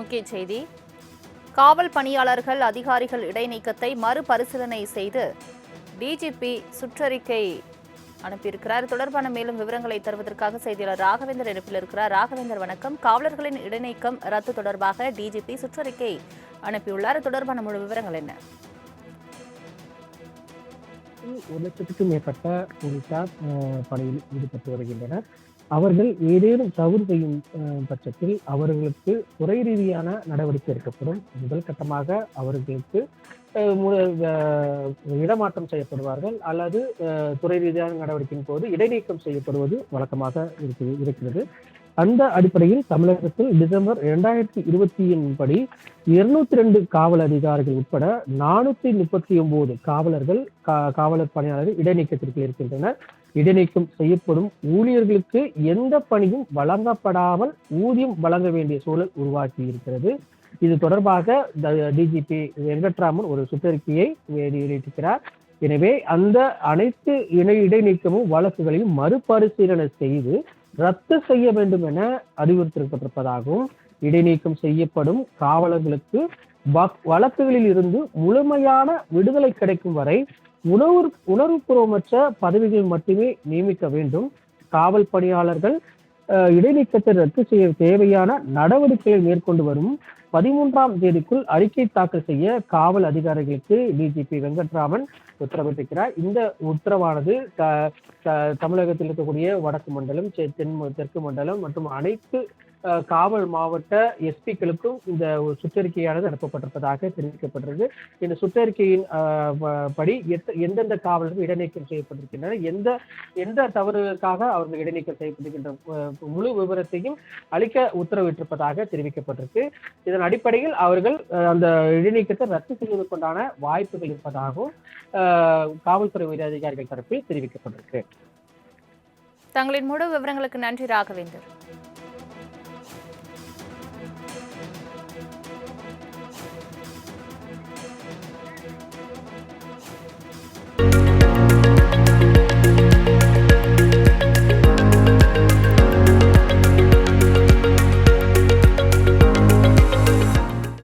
முக்கிய செய்தி. காவல் பணியாளர்கள் அதிகாரிகள் இடைநீக்கத்தை மறுபரிசீலனை செய்து டிஜிபி சுற்றறிக்கை அனுப்பியிருக்கிறார். தொடர்பான மேலும் விவரங்களை தருவதற்காக செய்தியாளர் ராகவேந்தர் இணைப்பில் இருக்கிறார். ராகவேந்தர் வணக்கம். காவலர்களின் இடைநீக்கம் ரத்து தொடர்பாக டிஜிபி சுற்றறிக்கை அனுப்பியுள்ளார். தொடர்பான முழு விவரங்கள் என்ன? 1,00,000க்கும் மேற்பட்ட போலீசார் பணியில் ஈடுபட்டு வருகின்றனர். அவர்கள் ஏதேனும் தவறு செய்யும் பட்சத்தில் அவர்களுக்கு துறை ரீதியான நடவடிக்கை எடுக்கப்படும். முதல் கட்டமாக அவர்களுக்கு இடமாற்றம் செய்யப்படுவார்கள் அல்லது துறை ரீதியான நடவடிக்கையின் போது இடைநீக்கம் செய்யப்படுவது வழக்கமாக இருக்கிறது. அந்த அடிப்படையில் தமிழகத்தில் டிசம்பர் 2020 படி 202 காவல் அதிகாரிகள் உட்பட 439 காவலர் பணியாளர்கள் இடைநீக்கத்திற்கு இருக்கின்றனர். இடைநீக்கம் செய்யப்படும் ஊழியர்களுக்கு எந்த பணியும் வழங்கப்படாமல் ஊதியம் வழங்க வேண்டிய சூழல் உருவாக்கி இருக்கிறது. இது தொடர்பாக டிஜிபி வெங்கட்ராமன் ஒரு சுற்றறிக்கையை வெளியிட்டிருக்கிறார். எனவே அந்த அனைத்து இடைநீக்கமும் வழக்குகளையும் மறுபரிசீலனை செய்து ரத்து செய்ய வேண்டும் என அறிவுறுத்தப்பட்டிருப்பதாகவும், இடைநீக்கம் செய்யப்படும் காவலர்களுக்கு வழக்குகளில் இருந்து முழுமையான விடுதலை கிடைக்கும் வரை உணர்வுபூர்வமற்ற பதவிகள் மட்டுமே நியமிக்க வேண்டும். காவல் பணியாளர்கள் இடைநீக்கத்தை ரத்து செய்ய தேவையான நடவடிக்கைகள் மேற்கொண்டு வரும் 13ஆம் தேதிக்குள் அறிக்கை தாக்கல் செய்ய காவல் அதிகாரிகளுக்கு டிஜிபி வெங்கட்ராமன் உத்தரவிட்டிருக்கிறார். இந்த உத்தரவானது தமிழகத்தில் இருக்கக்கூடிய வடக்கு மண்டலம், தெற்கு மண்டலம் மற்றும் அனைத்து காவல் மாவட்ட எஸ்பிக்களுக்கும் இந்த சுற்றறிக்கையானது அனுப்பப்பட்டிருப்பதாக தெரிவிக்கப்பட்டிருக்கு. இந்த சுற்றறிக்கையின் படி எந்தெந்த காவலர்கள் இடைநீக்கம் செய்யப்பட்டிருக்கின்றனர், எந்த தவறுக்காக அவர்கள் இடைநீக்கம் செய்யப்பட்டிருக்கின்ற முழு விவரத்தையும் அளிக்க உத்தரவிட்டிருப்பதாக தெரிவிக்கப்பட்டிருக்கு. இதன் அடிப்படையில் அவர்கள் அந்த இடைநீக்கத்தை ரத்து செய்வதற்குண்டான வாய்ப்புகள் இருப்பதாகவும் காவல்துறை உயர் அதிகாரிகள் தரப்பில் தெரிவிக்கப்பட்டிருக்கு. தங்களின் முழு விவரங்களுக்கு நன்றி ராகவேந்தர்.